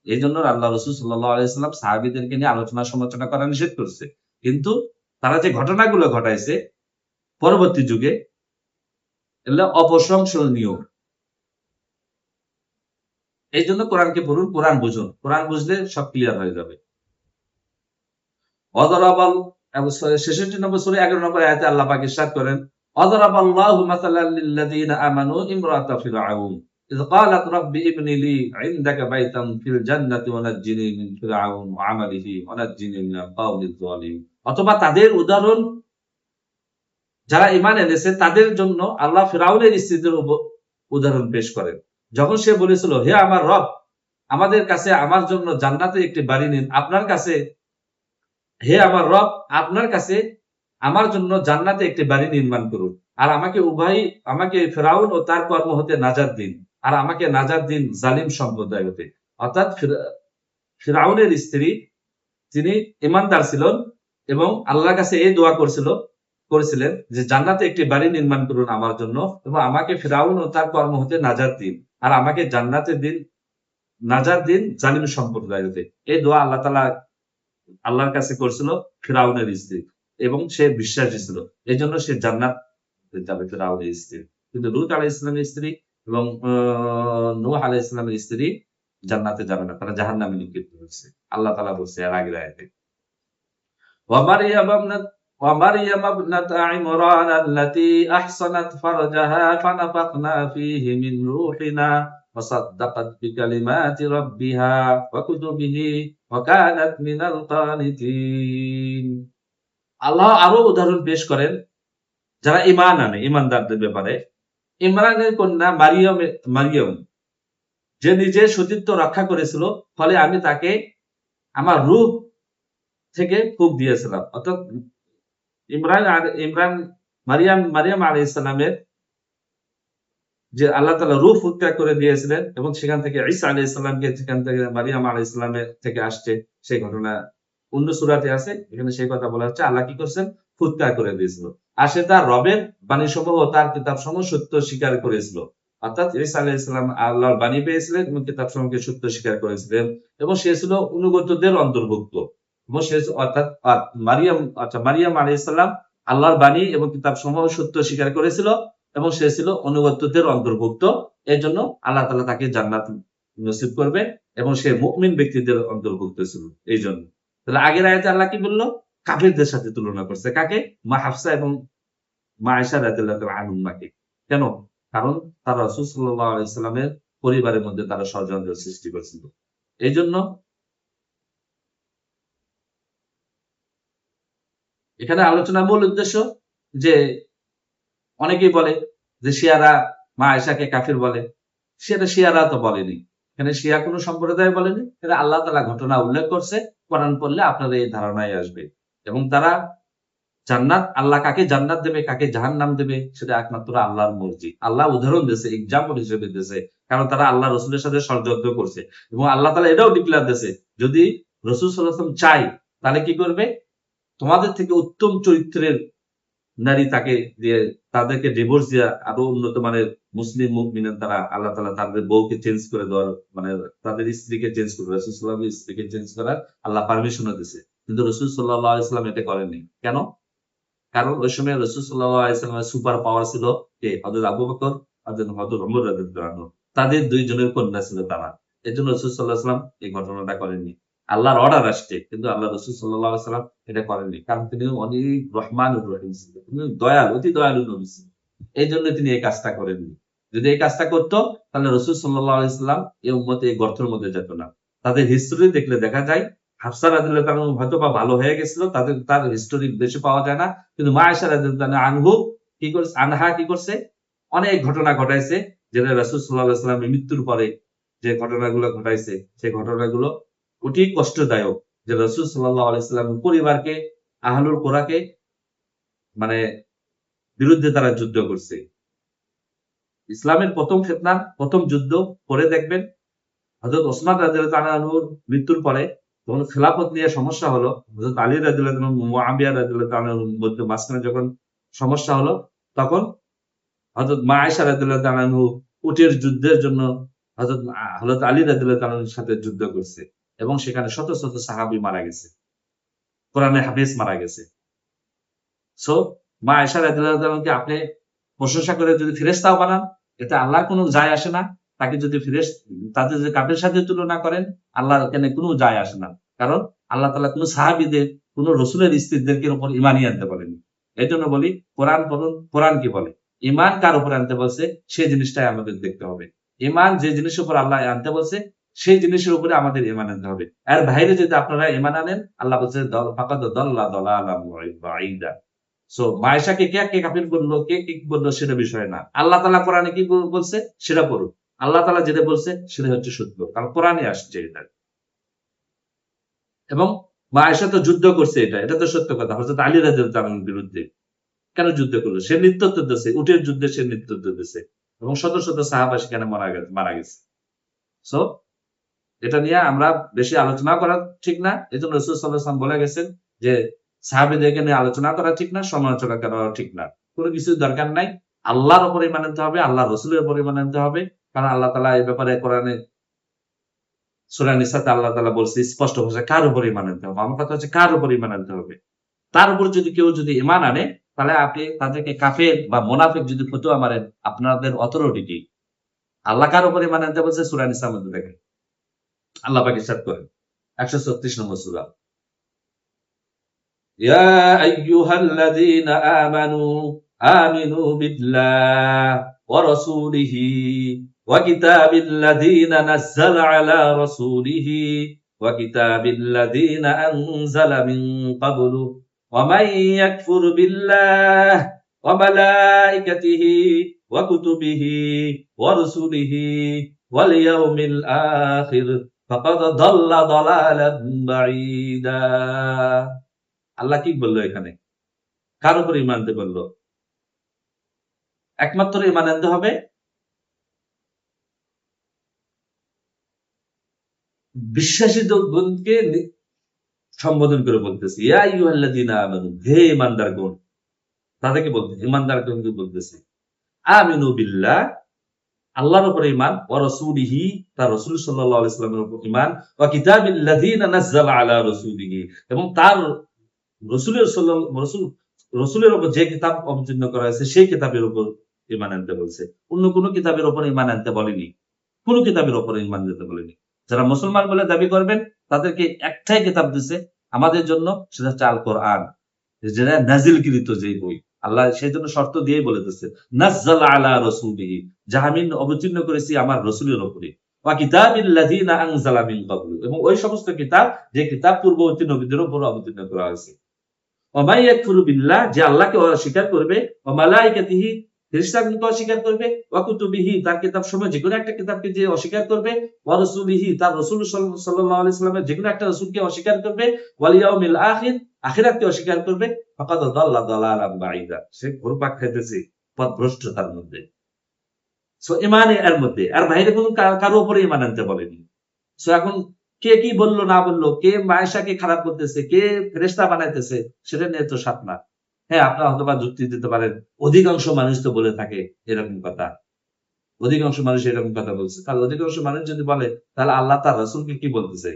এই জন্য আল্লাহ রাসূল সাল্লাল্লাহু আলাইহি ওয়াসাল্লাম সাহাবীদেরকে নিয়ে আলোচনা সমালোচনা করা নিষেধ করছে। কিন্তু তারা যে ঘটনাগুলো ঘটাইছে পরবর্তী যুগে, এগুলো অপ্রশংসনীয়। এই জন্য কোরআনকে পড়ুন, কোরআন বুঝুন, কোরআন বুঝলে সব ক্লিয়ার হয়ে যাবে। অদরাবাল এবং 66 নম্বর সূরা 11 নম্বর আয়াতে আল্লাহ পাক ইরশাদ করেন, অদরাবাল্লাহু মাসালাল লিল্লাযীনা আমানু ইমরাতা ফিরআউন ইয ক্বালাত রাব্বি ইবনি লি ইনদাকা বাইতান ফিল জান্নাতি ওয়া নাজ্জিনি মিন ফিরআউন ওয়া আমালিহি ওয়া নাজ্জিনি মিনাল কওমিজ যালিমিন। অথবা তাদের উদাহরণ, যারা ঈমান এনেছে তাদের জন্য আল্লাহ ফিরআউনের স্ত্রীদের উদাহরণ পেশ করেন। যখন সে বলেছিল, হে আমার রব, আমাদের কাছে আমার জন্য জান্নাতে একটি বাড়ি নিন, আপনার কাছে, হে আমার রব, আপনার কাছে আমার জন্য জান্নাতে একটি বাড়ি নির্মাণ করুন, আর আমাকে ফিরআউন ও তার কর্ম হতে নাজাত দিন, আর আমাকে নাজাত দিন জালিম সম্প্রদায় হতে। অর্থাৎ ফিরআউনের স্ত্রী, তিনি ঈমানদার ছিলেন এবং আল্লাহর কাছে এই দোয়া করেছিলেন যে জান্নাতে একটি বাড়ি নির্মাণ করুন আমার জন্য, এবং আমাকে ফিরআউন ও তার কর্ম হতে নাজাত দিন, আর আমাকে জান্নাতে নাজাত দিন জালিম সম্প্রদায় হতে। এই দোয়া আল্লাহ তাআলা আল্লাহর কাছে করছিল ফিরআউনের স্ত্রী, এবং সে বিশ্বাসী ছিল, এই জন্য সে জান্নাত যাবে ফিরআউনের স্ত্রী। কিন্তু লূত আলাইহিস সালামের স্ত্রী এবং নূহ আলাইহিস সালামের স্ত্রী জান্নাতে যাবে না, তারা জাহান্নামে নিক্ষিপ্ত হচ্ছে। আল্লাহ তাআলা বলছে এর আগের আয়াতে, ومريم ابنة عمران التي أحصنت فرجها فنفخنا فيه من روحنا وصدقت بكلمات ربها وكتبه وكانت من القانتين। আল্লাহ আরো উদাহরণ পেশ করেন যারা ঈমান আনে, ঈমানদারদের ব্যাপারে। ইমরানের কন্যা মারিয়ম যে নিজের সতীত্ব রক্ষা করেছিল, ফলে আমি তাকে আমার রূহ থেকে ফুঁক দিয়েছিলাম। অর্থাৎ মারিয়াম আলাইহিস সালামের যে আল্লাহ তাআলা রূহ ফুৎকার করে দিয়েছিলেন এবং সেখান থেকে ঈসা আলাইহিস সালামকে যেখান থেকে মারিয়াম আলাইহিস সালামের থেকে আসছে সেই ঘটনা অন্য সূরাতে আছে। এখানে সেই কথা বলা হচ্ছে আল্লাহ কি করছেন? ফুৎকার করে দিয়েছিল। আর সে তার রবের বাণীসমূহ তার কিতাবসমূহ সত্য স্বীকার করেছিল। অর্থাৎ ঈসা আলাইহিস সালাম আল্লাহর বাণী পেয়েছিলেন এবং কিতাবসমূহকে সত্য স্বীকার করেছিলেন এবং সে ছিল অনুগতদের অন্তর্ভুক্ত। এবং সে অর্থাৎ মারিয়াম আলাইহিস সালাম আল্লাহর বাণী এবং কিতাবসমূহ সত্য স্বীকার করেছিল এবং সে ছিল অনুগতদের অন্তর্ভুক্ত। এর জন্য আল্লাহ তাআলা তাকে জান্নাত নসিব করবে এবং সে মুমিন ব্যক্তিদের অন্তর্ভুক্ত ছিল। এই জন্য তাহলে আগের আয়াতে আল্লাহ কি বললো? কাফিরদের সাথে তুলনা করছে। কাকে? মা হাফসা এবং মা আয়েশা রাদিয়াল্লাহু আনহুমাকে। কেন? কারণ তারা রাসূল সাল্লাল্লাহু আলাইহি সাল্লামের পরিবারের মধ্যে তারা ষড়যন্ত্র সৃষ্টি করছিল। এই জন্য এখানে আলোচনার মূল উদ্দেশ্য যে অনেকেই বলে যে শিয়ারা মা আয়েশাকে কাফির বলে। সেটা শিয়ারা তো বলেনি। এখানে শিয়া কোনো সম্প্রদায় বলেনি। এটা আল্লাহ তাআলা ঘটনা উল্লেখ করছে। কোরআন পড়লে আপনার এই ধারণায় আসবে। এবং তারা জান্নাত, আল্লাহ কাকে জান্নাত দেবে, কাকে জাহান্নাম দেবে সেটা একমাত্র আল্লাহর মর্জি। আল্লাহ উদাহরণ দিয়েছে, এক্সাম্পল হিসেবে দিয়েছে। কারণ তারা আল্লাহ রসুলের সাথে ষড়যন্ত্র করছে। এবং আল্লাহ তাআলা এটাও ডিক্লেয়ার দিয়েছে, যদি রাসূল সাল্লাল্লাহু আলাইহি ওয়াসাল্লাম চায় তাহলে কি করবে? তোমাদের থেকে উত্তম চরিত্রের নারী তাকে দিয়ে তাদেরকে ডিভোর্স দিয়া আরো উন্নত মানের মুসলিম মুমিন তারা আল্লাহ তাআলা তাদের বউকে চেঞ্জ করে দেওয়ার মানে তাদের স্ত্রীকে চেঞ্জ করবে, রাসূল সাল্লাল্লাহু আলাইহি ওয়াসাল্লামের স্ত্রীকে চেঞ্জ করার আল্লাহ পারমিশনও দিয়েছে। কিন্তু রাসূল সাল্লাল্লাহু আলাইহি ওয়াসাল্লাম এটা করেননি। কেন? কারণ ওই সময় রাসূল সাল্লাল্লাহু আলাইহি ওয়াসাল্লামের সুপার পাওয়ার ছিল কে? হযরত আবু বকর, হযরত ওমর রাদিয়াল্লাহু আনহু। তাদের দুইজনের কন্যা ছিল তারা। এজন্য রাসূল সাল্লাল্লাহু আলাইহি ওয়াসাল্লাম এই ঘটনাটা করেননি। আল্লাহর অর্ডার আসছে কিন্তু আল্লাহ রাসূল সাল্লাল্লাহু আলাইহি ওয়াসাল্লাম এটা করেননি। কারণ তিনি অনেক রহমানুর রহিম ছিলেন। তিনি দয়ালু, অতি দয়ালু নবী ছিলেন। এইজন্য তিনি এই কাজটা করেননি। যদি এই কাজটা করত তাহলে রাসূল সাল্লাল্লাহু আলাইহি ওয়াসাল্লাম এই উম্মতে এই গর্তের মধ্যে যেত না। তাদের হিস্টরি দেখলে দেখা যায় হাফসা রাদিয়াল্লাহু তাআলা হয়তো বা ভালো হয়ে গেছিল, তার হিস্টরি বেশি পাওয়া যায় না। কিন্তু মা আয়েশা রাদিয়াল্লাহু আনহু কি করছে? অনেক ঘটনা ঘটাইছে যেটা রাসূল সাল্লাল্লাহু আলাইহি ওয়াসাল্লামের মৃত্যুর পরে যে ঘটনাগুলো ঘটাইছে সেই ঘটনাগুলো অতি কষ্টদায়ক। যে রাসূল সাল্লাল্লাহু আলাইহি ওয়াসাল্লামের পরিবারকে, আহলুল কুরাকে মানে বিরুদ্ধে তারা যুদ্ধ করছে। ইসলামের প্রথম ফিতনার প্রথম যুদ্ধ পরে দেখবেন হযরত ওসমান রাদিয়াল্লাহু আনহুর মৃত্যুর পরে যখন খেলাফত নিয়ে সমস্যা হলো, হযরত আলী রাদিয়াল্লাহু আনহু, মুআবিয়া রাদিয়াল্লাহু আনহুর মধ্যে মাঝখানে যখন সমস্যা হলো, তখন হযরত মা আয়েশা রাদিয়াল্লাহু আনহু উটের যুদ্ধের জন্য হযরত আলী রাদিয়াল্লাহু আনহুর সাথে যুদ্ধ করছে এবং সেখানে শত শত সাহাবী মারা গেছে। কোরআনের হাফেজ মারা গেছে। সো মা আয়েশা রাদিয়াল্লাহু আনহাকে আপনি প্রশংসা করে যদি ফেরেশতাও বানান, এতে আল্লাহর কোনো যায় আসে না। তাকে যদি তাদের যদি কাফের সাথে তুলনা করেন, আল্লাহর এখানে কোনো যায় আসে না। কারণ আল্লাহ তাআলা কোনো সাহাবীদের, কোনো রাসূলের স্ত্রীদেরকে উপর ঈমানই আনতে বলেনি। এজন্য বলি কোরআন পড়ুন, কোরআন কি বলে? ঈমান কার উপর আনতে বলছে সেই জিনিসটাই আমাদের দেখতে হবে। ঈমান যে জিনিসের উপর আল্লাহ আনতে বলছে সেই জিনিসের উপরে আমাদের ঈমান আনতে হবে। এর বাইরে যদি আপনারা ঈমান আনেন, আল্লাহ বলছে ফাকাদ দাল্লা দালালান বাঈদা। সো মা আয়েশাকে কে কাফির বললো, কে কি বললো সেটা বিষয় না। আল্লাহ তাআলা কোরআনে কি বলছে সেটা পড়ুন। আল্লাহ তাআলা যেটা বলছে সেটা হচ্ছে সত্য। কারণ কোরআনে আসছে এটা। এবং মা আয়েশা তো যুদ্ধ করছে, এটা তো সত্য কথা। হযরত আলী রাদিয়াল্লাহু আনহুর বিরুদ্ধে কেন যুদ্ধ করলো? সে নেতৃত্ব দিয়েছে, উটের যুদ্ধে সে নেতৃত্ব দিয়েছে এবং শত শত সাহাবা সেখানে মারা গেছে। সো এটা নিয়ে আমরা বেশি আলোচনা করা ঠিক না। এজন্য রাসূল সাল্লাল্লাহু আলাইহি ওয়াসাল্লাম বলে গেছেন যে সাহাবীদেরকে নিয়ে আলোচনা করা ঠিক না, সমালোচনা করা ঠিক না। কোনো কিছুর দরকার নাই। আল্লাহর উপর ঈমান আনতে হবে, আল্লাহর রাসূলের উপর ঈমান আনতে হবে। কারণ আল্লাহ তাআলা এই ব্যাপারে কোরআনে সূরা নিসাতে আল্লাহ তাআলা বলছে স্পষ্ট ভাষায় কার উপর ঈমান আনতে হবে। আমার কথা হচ্ছে কার উপর ঈমান আনতে হবে। তার উপর যদি কেউ ঈমান আনে তাহলে আপনি তাদেরকে কাফের বা মুনাফিক যদি ফতোয়া মারেন, আপনাদের অথরিটি কি? আল্লাহ কার উপর ঈমান আনতে বলছে সূরা নিসার মধ্যে দেখেন। আল্লাহ পাক ইরশাদ করেন ১৩৬ নম্বর সূরা, ইয়া আইয়ুহাল্লাযীনা আমানু আমিনু বিল্লাহি ওয়া রাসূলিহি وكتاب الذين نزل على رسوله وكتاب الذين أنزل من قبل ومن يكفر بالله وملائكته وكتبه ورسله واليوم الآخر فقد ضل ضلالا بعيدا আল্লাহ কি বললো এখানে? কার উপর ঈমান আনতে বললো? একমাত্র ঈমান আনতে হবে বিশ্বাসী গণকে সম্বোধন করে বলতেছে ইয়া আইয়ুহাল্লাযীনা আমানু, হে ঈমানদারগণ। তাদেরকে বলতেছে, ঈমানদারগণকে বলতেছে আমিনু বিল্লাহ, আল্লাহর উপরে ঈমান, ওয়া রাসূলিহি, তার রাসূল সাল্লাল্লাহু আলাইহি ওয়াসাল্লামের উপর ঈমান, ওয়া কিতাবিল্লাযীনা নাযালা আলা রাসূলিহি, এবং তার রাসূলের উপর যে কিতাব অবতীর্ণ করা হয়েছে সেই কিতাবের উপর ঈমান আনতে বলছে। অন্য কোনো কিতাবের উপর ঈমান আনতে বলেনি, কোনো কিতাবের উপর ঈমান আনতে বলেনি। যারা মুসলমান বলে দাবি করবেন তাদেরকে একটাই কিতাব দিছে আমাদের জন্য, সেটা হচ্ছে আল কোরআন, যেটা নাজিলকৃত যে বই। আল্লাহ সেই জন্য শর্ত দিয়ে বলে দিচ্ছে নাযালা আলা রাসূলিহি, যাহা আমি অবতীর্ণ করেছি আমার রাসূলের উপরে, ওয়া কিতাবিল্লাযীনা আনজালা মিন ক্বাবলু, এবং ওই সমস্ত কিতাব যে কিতাব পূর্ববর্তী নবীদের উপর অবতীর্ণ করা হয়েছে। ওয়া মান ইয়াকফুরু বিল্লাহ, যে আল্লাহকে অস্বীকার করবে, ওয়া মালাইকাতিহি, ফেরেশতাগণকে অস্বীকার করবে, ওয়া কুতুবিহি, তার কিতাবসমূহ যে কোনো একটা কিতাবকে যে অস্বীকার করবে, ওয়া রাসূলিহি, তার রাসূল সাল্লাল্লাহু আলাইহি ওয়াসাল্লামের যে কোনো একটা রাসূলকে অস্বীকার করবে, ওয়াল ইয়াউমিল আখির, আখিরাতকে অস্বীকার করবে, ফাকাদ দাল্লা দালালান বাঈদা, সে ঘুরপাক খাইতেছে পথভ্রষ্টতার মধ্যে। সো ঈমান এর মধ্যে, আর বাইরে কোনো কারো উপরে ঈমান আনতে বলেনি। সো এখন কে কি বললো না বললো, কে আয়েশাকে খারাপ করতেছে, কে ফেরেশতা বানাইতেছে, সেটা নিয়ে তো সাত না। হ্যাঁ, আপনারা হয়তোবা যুক্তি দিতে পারেন অধিকাংশ মানুষ তো বলে থাকে এরকম কথা, অধিকাংশ মানুষ এরকম কথা বলছে। তাহলে অধিকাংশ মানুষ যদি বলে তাহলে আল্লাহ তার রাসূলকে কি বলতেছে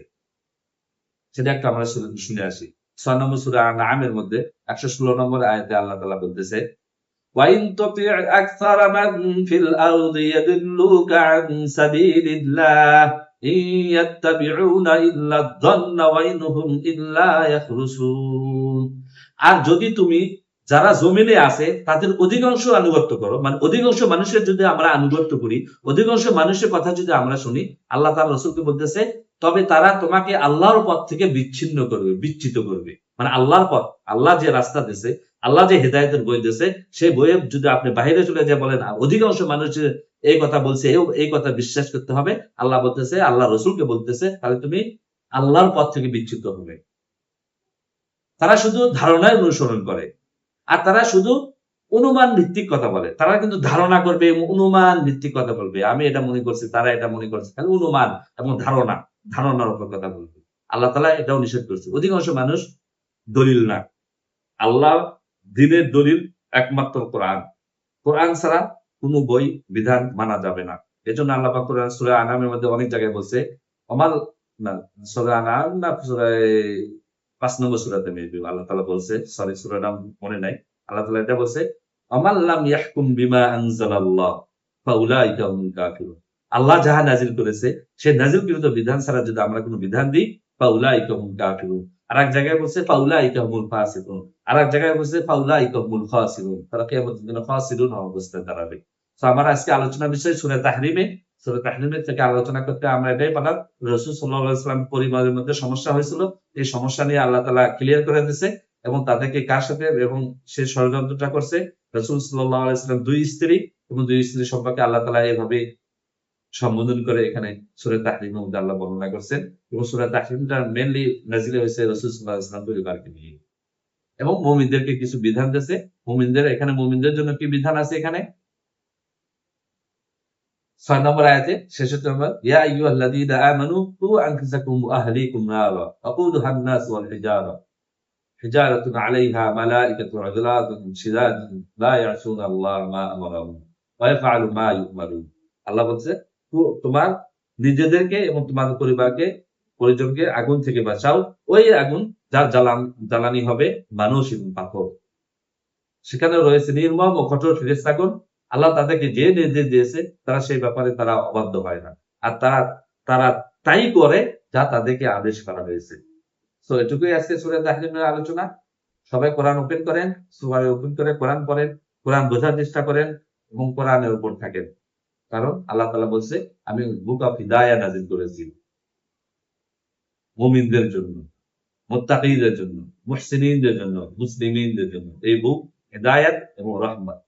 সেটা একটা আমরা শুনে আসি। 6 নম্বর সূরা আনআমের মধ্যে 116 নম্বর আয়াতে আল্লাহ তাআলা বলতেছে وَإِن تُطِعْ أَكْثَرَ مَن فِي الْأَرْضِ يَضِلُّوكَ عَن سَبِيلِ اللَّهِ إِن يَتَّبِعُونَ إِلَّا الظَّنَّ وَإِنْ هُمْ إِلَّا يَخْرُصُونَ। আর যদি তুমি যারা জমিনে আছে তাদের অধিকাংশ আনুগত্য করো, মানে অধিকাংশ মানুষের যদি আমরা আনুগত্য করি, অধিকাংশ মানুষের কথা যদি আমরা শুনি, আল্লাহ তাআলা রাসূলকে বলতেছে তবে তারা তোমাকে আল্লাহর পথ থেকে বিচ্ছিন্ন করবে, বিচ্যুত করবে। মানে আল্লাহর পথ, আল্লাহ যে রাস্তা দিয়েছে, আল্লাহ যে হেদায়েতের বই দিয়েছে, সেই বইয়ে যদি আপনি বাইরে চলে যায় বলেন অধিকাংশ মানুষের এই কথা বলছে, এই কথা বিশ্বাস করতে হবে, আল্লাহ বলতেছে, আল্লাহ রাসূলকে বলতেছে, তাহলে তুমি আল্লাহর পথ থেকে বিচ্যুত হবে। তারা শুধু ধারণায় অনুসরণ করে, আর তারা শুধু অনুমান ভিত্তিক কথা বলে। তারা কিন্তু ধারণা করবে এবং অনুমান ভিত্তিক কথা বলবে, আমি এটা মনে করছি, তারা এটা মনে করছে, খালি অনুমান এবং ধারণার উপর কথা বলবে। আল্লাহ তাআলা এটাও নিষেধ করছে। অধিকাংশ মানুষ দলিল না, আল্লাহ দ্বীনের দলিল একমাত্র কোরআন। কোরআন ছাড়া কোনো বই বিধান মানা যাবে না। এজন্য আল্লাহ পাক কোরআন সূরা আনামের মধ্যে অনেক জায়গায় বলছে, অমাল না সূরা আনাম না সূরা 5 নম্বর সূরাতে মেবি আল্লাহ তাআলা বলছে, সরি সূরার নাম মনে নাই। আল্লাহ তাআলা এটা বলছে, অমাল লাম ইয়াহকুম বিমা আনজালাল্লাহ ফাউলাইকা হুমুল কাফিরুন। আল্লাহ যাহা নাযিল করেছে সেই নাযিলকৃত বিধান ছাড়া যদি আমরা কোনো বিধান দিই, ফাউলাইকা হুমুল কাফিরুন। আরেক জায়গায় বলছে ফাউলাইকা হুমুল ফাসিকুন, আরেক জায়গায় বলছে ফাউলাইকা হুমুল খাসিরুন, তারা কিয়ামতের দিনে খাসিরুন অবস্থায় দাঁড়াবে। তো আমার আজকে আলোচনার বিষয় সূরা তাহরিমের থেকে আলোচনা করতে আমরা এটাই পেলাম, রাসূল সাল্লাল্লাহু আলাইহি ওয়াসাল্লাম পরিবারের মধ্যে সমস্যা হয়েছিল, এই সমস্যা নিয়ে আল্লাহ তাআলা ক্লিয়ার করে দিয়েছে, এবং তাদেরকে কার সাথে এবং সে ষড়যন্ত্রটা করছে, রাসূল সাল্লাল্লাহু আলাইহি ওয়াসাল্লাম দুই স্ত্রী, এবং দুই স্ত্রী সম্পর্কে আল্লাহ তাআলা এভাবে সম্বোধন করে এখানে সূরা তাহরিমের মধ্যে আল্লাহ বর্ণনা করছেন, এবং সূরা তাহরিমটা মেইনলি নাযিল হয়েছে রাসূল সাল্লাল্লাহু আলাইহি ওয়াসাল্লাম পরিবারকে নিয়ে, এবং মুমিনদেরকে কিছু বিধান দিয়েছে। মুমিনদের জন্য কি বিধান আছে এখানে? 6 নম্বর আয়াতে শেষে তোমার ইয়া আইয়ুহাল্লাযীনা আমানু কু আনফুসাকুম ওয়া আহলিকুম নারা ওয়াকুদুহা আন-নাস ওয়াল হিজারাতুন আলাইহা মালাইকাতুন গিলাযুন শিদাদুন লা ইয়াসুনা আল্লাহ মা আমারাহুম ওয়া ইয়াফআলু মা ইউমারুন। আল্লাহ বলছে তোমার নিজেদেরকে এবং তোমাদের পরিজনকে আগুন থেকে বাঁচাও, ওই আগুন যার জ্বালানি হবে মানুষ এবং পাথর। সেখানে রয়েছে নির্মম ও কঠোর ফেরেশতাগণ। আল্লাহ তাদেরকে যে নির্দেশ দিয়েছে তারা সেই ব্যাপারে তারা অবাধ্য হয় না, আর তারা তাই করে যা তাদেরকে আদেশ করা হয়েছে। সো এটুকুই আজকে সূরা তাহরিমের আলোচনা। সবাই কোরআন ওপেন করেন, সূরা ওপেন করে কোরআন পড়েন, কোরআন বোঝার চেষ্টা করেন এবং কোরআনের উপর থাকেন। কারণ আল্লাহ তাআলা বলছে আমি বুক অফ হিদায়াহ নাযিল করেছি মুমিনদের জন্য, মুত্তাকীদের জন্য, মুহসিনিনদের জন্য, মুসলিমিনদের জন্য। এই বুক হিদায়াত এবং রহমত।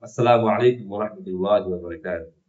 আসসালামু আলাইকুম ওয়া রাহমাতুল্লাহি ওয়া বারাকাতুহু।